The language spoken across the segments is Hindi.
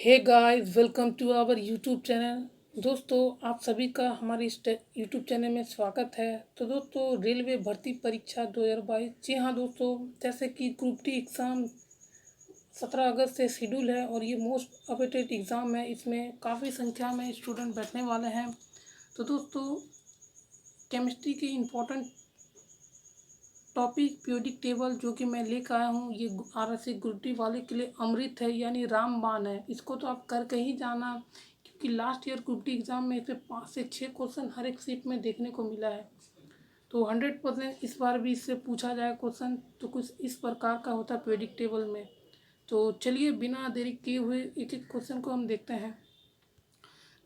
Hey guys, welcome to our YouTube channel. दोस्तों, आप सभी का हमारे इस यूट्यूब चैनल में स्वागत है। तो दोस्तों, रेलवे भर्ती परीक्षा 2022, जी हाँ दोस्तों, जैसे कि ग्रुप डी एग्ज़ाम 17 अगस्त से शेड्यूल है और ये मोस्ट अवेटेड एग्ज़ाम है। इसमें काफ़ी संख्या में स्टूडेंट बैठने वाले हैं। तो दोस्तों, केमिस्ट्री की इम्पोर्टेंट टॉपिक पीरियोडिक टेबल जो कि मैं लेकर आया हूँ, ये RSC ग्रुप डी वाले के लिए अमृत है, यानी रामबाण है। इसको तो आप करके ही जाना, क्योंकि last year group D exam में इसमें 5 से 6 क्वेश्चन हर एक शिफ्ट में देखने को मिला है। तो 100% इस बार भी इससे पूछा जाए क्वेश्चन, तो कुछ इस प्रकार का होता है पीरियोडिक टेबल में। तो चलिए बिना देरी किए हुए एक एक क्वेश्चन को हम देखते हैं।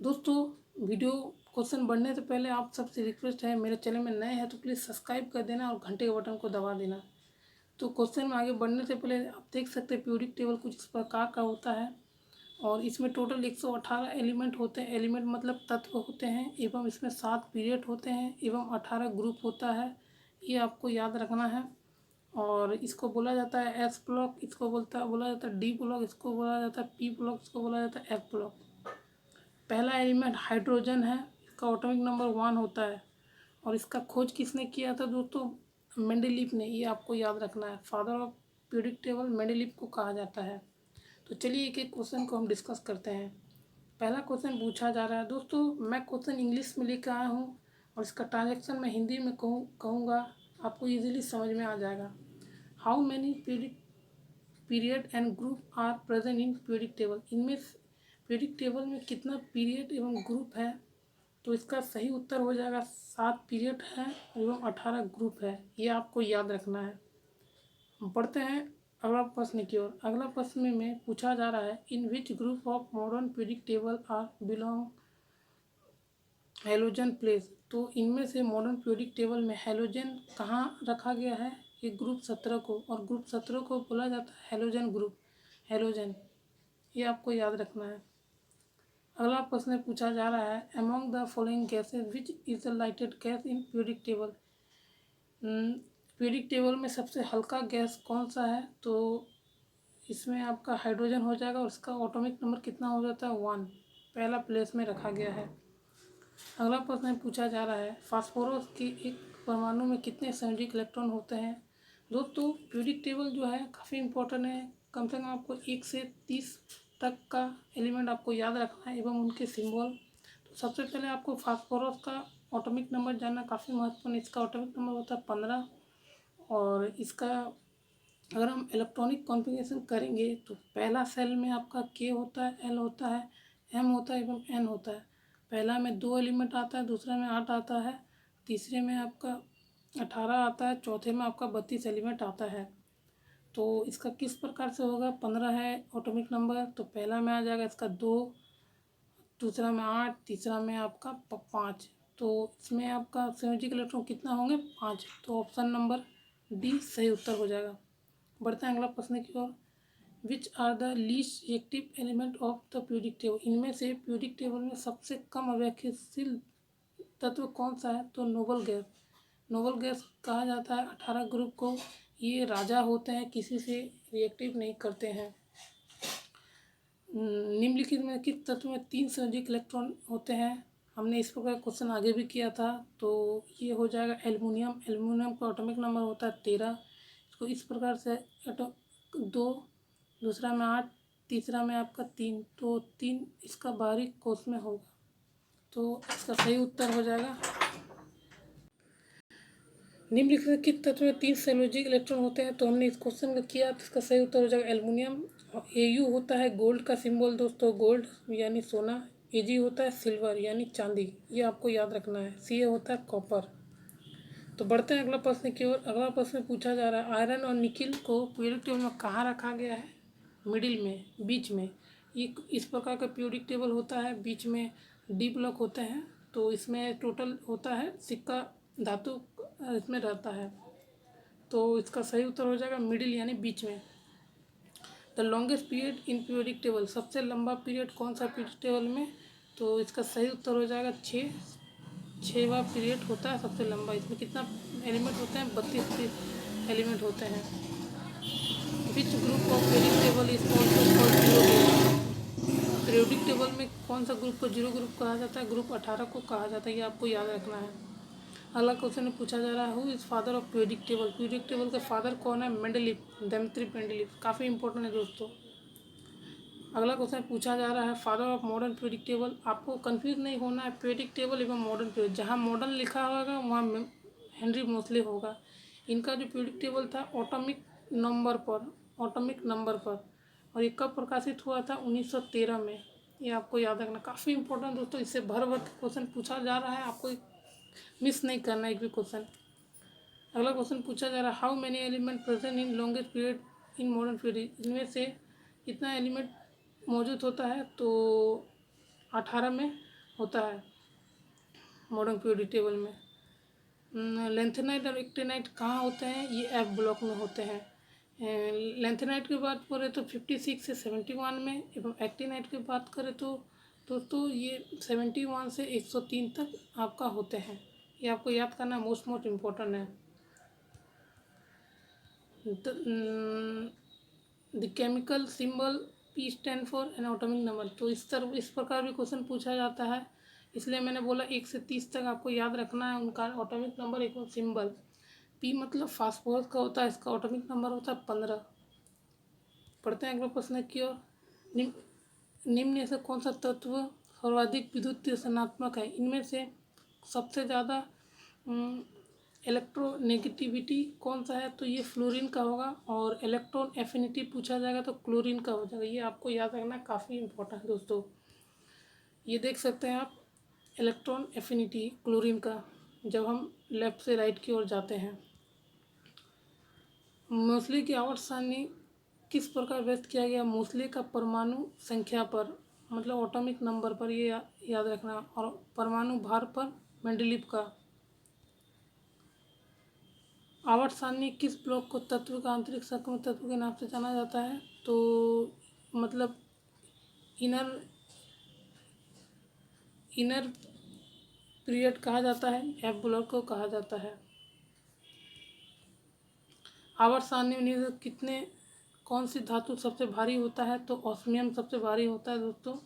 दोस्तों, वीडियो क्वेश्चन बढ़ने से पहले आप सबसे रिक्वेस्ट है, मेरे चैनल में नए हैं तो प्लीज़ सब्सक्राइब कर देना और घंटे के बटन को दबा देना। तो क्वेश्चन में आगे बढ़ने से पहले आप देख सकते हैं पीरियोडिक टेबल कुछ इस प्रकार का होता है और इसमें टोटल 118 एलिमेंट होते हैं। एलिमेंट मतलब तत्व होते हैं, एवं इसमें 7 पीरियड होते हैं एवं 18 ग्रुप होता है। ये आपको याद रखना है। और इसको बोला जाता है एस ब्लॉक, इसको बोला जाता है डी ब्लॉक, इसको बोला जाता है पी ब्लॉक, इसको बोला जाता है एफ ब्लॉक। पहला एलिमेंट हाइड्रोजन है, इसका एटॉमिक नंबर 1 होता है और इसका खोज किसने किया था दोस्तों? मेंडेलीव ने। ये आपको याद रखना है। Father of periodic table Mendeleev को कहा जाता है। तो चलिए एक एक क्वेश्चन को हम डिस्कस करते हैं। पहला क्वेश्चन पूछा जा रहा है दोस्तों, मैं क्वेश्चन इंग्लिश में लेकर आया हूँ और इसका ट्रांजैक्शन मैं हिंदी में कहूँगा, आपको इजीली समझ में आ जाएगा। How many period and group are present in periodic table? इनमें पीरियोडिक टेबल में कितना पीरियड एवं ग्रुप है? तो इसका सही उत्तर हो जाएगा 7 पीरियड है एवं 18 ग्रुप है। ये आपको याद रखना है। बढ़ते हैं अगला प्रश्न की ओर। अगला प्रश्न में पूछा जा रहा है, in which group of modern periodic table are belong halogen place? तो इनमें से मॉडर्न पीरियोडिक टेबल में हेलोजन कहाँ रखा गया है? ये ग्रुप 17 को, और ग्रुप 17 को बोला जाता है हेलोजन ग्रुप, हेलोजन। ये आपको याद रखना है। अगला प्रश्न पूछा जा रहा है, among the following gases which is the lighted gas in periodic table? Periodic table में सबसे हल्का गैस कौन सा है? तो इसमें आपका हाइड्रोजन हो जाएगा और इसका एटॉमिक नंबर कितना हो जाता है? 1, पहला प्लेस में रखा गया है। अगला प्रश्न पूछा जा रहा है, फास्फोरस के एक परमाणु में कितने संयोजक इलेक्ट्रॉन होते हैं? दोस्तों, पीरियोडिक टेबल जो है काफ़ी इंपॉर्टेंट है। कम से कम आपको 1 से 30 तक का एलिमेंट आपको याद रखना है एवं उनके सिंबल। तो सबसे पहले आपको फास्फोरस का एटॉमिक नंबर जानना काफ़ी महत्वपूर्ण। इसका एटॉमिक नंबर होता है 15 और इसका अगर हम इलेक्ट्रॉनिक कॉन्फ़िगरेशन करेंगे तो पहला सेल में आपका K होता है, L होता है, M होता है एवं N होता है। पहला में 2 एलिमेंट आता है, दूसरे में 8 आता है, तीसरे में आपका 18 आता है, चौथे में आपका 32 एलिमेंट आता है। तो इसका किस प्रकार से होगा? 15 है एटॉमिक नंबर, तो पहला में आ जाएगा इसका 2, दूसरा में 8, तीसरा में आपका 5। तो इसमें आपका संयोजक इलेक्ट्रॉन कितना होंगे? 5। तो ऑप्शन नंबर डी सही उत्तर हो जाएगा। बढ़ते हैं अगला प्रश्न की ओर। Which are the least reactive element of the periodic table? इनमें से पीरियोडिक टेबल में सबसे कम अव्यवस्थित तत्व कौन सा है? तो नोबल गैस। नोबल गैस कहा जाता है 18 ग्रुप को। ये राजा होते हैं, किसी से रिएक्टिव नहीं करते हैं। निम्नलिखित में किस तत्व में 3 संयोजक इलेक्ट्रॉन होते हैं? हमने इस प्रकार क्वेश्चन आगे भी किया था। तो ये हो जाएगा एल्युमिनियम। एल्युमिनियम का एटॉमिक नंबर होता है 13। इसको इस प्रकार से 2, दूसरा में 8, तीसरा में आपका 3, तो 3 इसका बाहरी कोष में होगा। तो इसका सही उत्तर हो जाएगा। निम्नलिखित में किस तत्व में 3 संयोजक इलेक्ट्रॉन होते हैं? तो हमने इस क्वेश्चन का किया, तो इसका सही उत्तर हो जाएगा एल्युमिनियम। Au होता है गोल्ड का सिंबल दोस्तों, गोल्ड यानी सोना। Ag होता है सिल्वर यानी चांदी, ये आपको याद रखना है। Ca होता है कॉपर। तो बढ़ते हैं अगला प्रश्न की ओर। अगला प्रश्न पूछा जा रहा है, आयरन और निकिल को पीरियोडिक टेबल में कहाँ रखा गया है? मिडिल में, बीच में। ये इस प्रकार का पीरियोडिक टेबल होता है, बीच में डी ब्लॉक होते हैं। तो इसमें टोटल होता है सिक्का धातु इसमें रहता है। तो इसका सही उत्तर हो जाएगा मिडिल यानी बीच में। The longest period in periodic table? सबसे लंबा पीरियड कौन सा पीरियोडिक टेबल में? तो इसका सही उत्तर हो जाएगा 6वां पीरियड होता है सबसे लंबा। इसमें कितना एलिमेंट होते हैं? 32 एलिमेंट होते हैं। विच group of periodic table is also called zero table? कौन सा ग्रुप को जीरो ग्रुप कहा जाता है, ग्रुप 18 को कहा जाता है, ये आपको याद रखना है। अगला क्वेश्चन पूछा जा रहा है, who is father of periodic table. Periodic table के फादर कौन है? मेंडलीफ, डेमेट्री मेंडलीफ, काफ़ी इंपॉर्टेंट है दोस्तों। अगला क्वेश्चन पूछा जा रहा है, father of modern periodic table. आपको कंफ्यूज नहीं होना है, पीरियोडिक टेबल एवं मॉडर्न पीरियड, जहाँ मॉडर्न लिखा होगा वहाँ हेनरी मोसले होगा। इनका जो पीरियोडिक टेबल था एटॉमिक नंबर पर, और ये कब प्रकाशित हुआ था? 1913 में। ये आपको याद रखना, काफ़ी इंपॉर्टेंट दोस्तों, इससे भर भर क्वेश्चन पूछा जा रहा है, आपको मिस नहीं करना एक भी क्वेश्चन। अगला क्वेश्चन पूछा जा रहा है, how many element present in longest period in modern period. इनमें से कितना एलिमेंट मौजूद होता है? तो 18 में होता है मॉडर्न पीरियोडिक टेबल में। लेंथेनाइट और एक्टिनाइट कहाँ होते हैं? ये एफ ब्लॉक में होते हैं। लेंथेनाइट की बात करें तो 56 से 71 में, एवं एक्टिनाइट की बात करें तो दोस्तों ये 71 से 103 तक आपका होते हैं। ये आपको याद करना मोस्ट इम्पोर्टेंट है। The chemical symbol P stand for an atomic number. तो इस प्रकार भी क्वेश्चन पूछा जाता है, इसलिए मैंने बोला 1 से 30 तक आपको याद रखना है उनका एटॉमिक नंबर एक सिंबल। P मतलब फास्फोरस का होता है, इसका एटॉमिक नंबर होता है 15। पढ़ते हैं अगला प्रश्न की ओर। निम्न में से कौन सा तत्व सर्वाधिक विद्युत ऋणात्मक है? इनमें से सबसे ज़्यादा इलेक्ट्रोनेगेटिविटी कौन सा है? तो ये फ्लोरीन का होगा। और इलेक्ट्रॉन एफिनिटी पूछा जाएगा तो क्लोरीन का हो जाएगा। ये आपको याद रखना, काफ़ी इंपॉर्टेंट है दोस्तों। ये देख सकते हैं आप, इलेक्ट्रॉन एफिनिटी क्लोरीन का, जब हम लेफ्ट से राइट की ओर जाते हैं। मोसले की आवर्त सारणी किस प्रकार व्यक्त किया गया? मोसले का परमाणु संख्या पर, मतलब एटॉमिक नंबर पर, ये याद रखना, और परमाणु भार पर मेंडलीफ का। आवर्त सारणी किस ब्लॉक को तत्व का आंतरिक संक्रमण तत्व के नाम से जाना जाता है? तो मतलब इनर पीरियड कहा जाता है, एफ ब्लॉक को कहा जाता है। आवर्त सारणी में कितने कौन सी धातु सबसे भारी होता है? तो ऑस्मियम सबसे भारी होता है दोस्तों।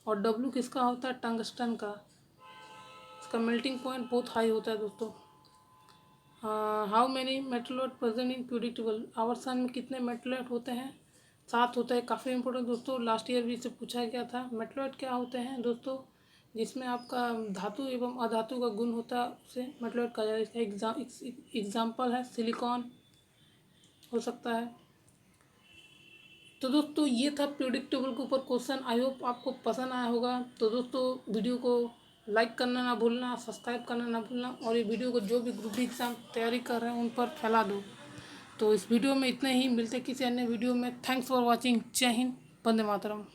और डब्लू किसका होता है? टंगस्टन का। इसका मेल्टिंग पॉइंट बहुत हाई होता है दोस्तों। How many metalloid present in periodic table. आवर्त सारणी में कितने मेटलॉइड होते हैं? 7 होते हैं। काफ़ी इंपॉर्टेंट दोस्तों, लास्ट ईयर भी इसे पूछा गया था। मेटलॉइड क्या होते हैं दोस्तों? जिसमें आपका धातु एवं अधातु का गुण होता है, उसे मेटलॉइड कहा जाता है। इसका एग्जाम्पल है सिलिकॉन हो सकता है। तो दोस्तों ये था पीरियोडिक टेबल के ऊपर क्वेश्चन। आई होप आपको पसंद आया होगा। तो दोस्तों वीडियो को लाइक करना ना भूलना, सब्सक्राइब करना ना भूलना, और ये वीडियो को जो भी ग्रुप डी एग्ज़ाम तैयारी कर रहे हैं उन पर फैला दो। तो इस वीडियो में इतना ही, मिलते किसी अन्य वीडियो में। Thanks for watching. जय हिंद, वंदे मातरम।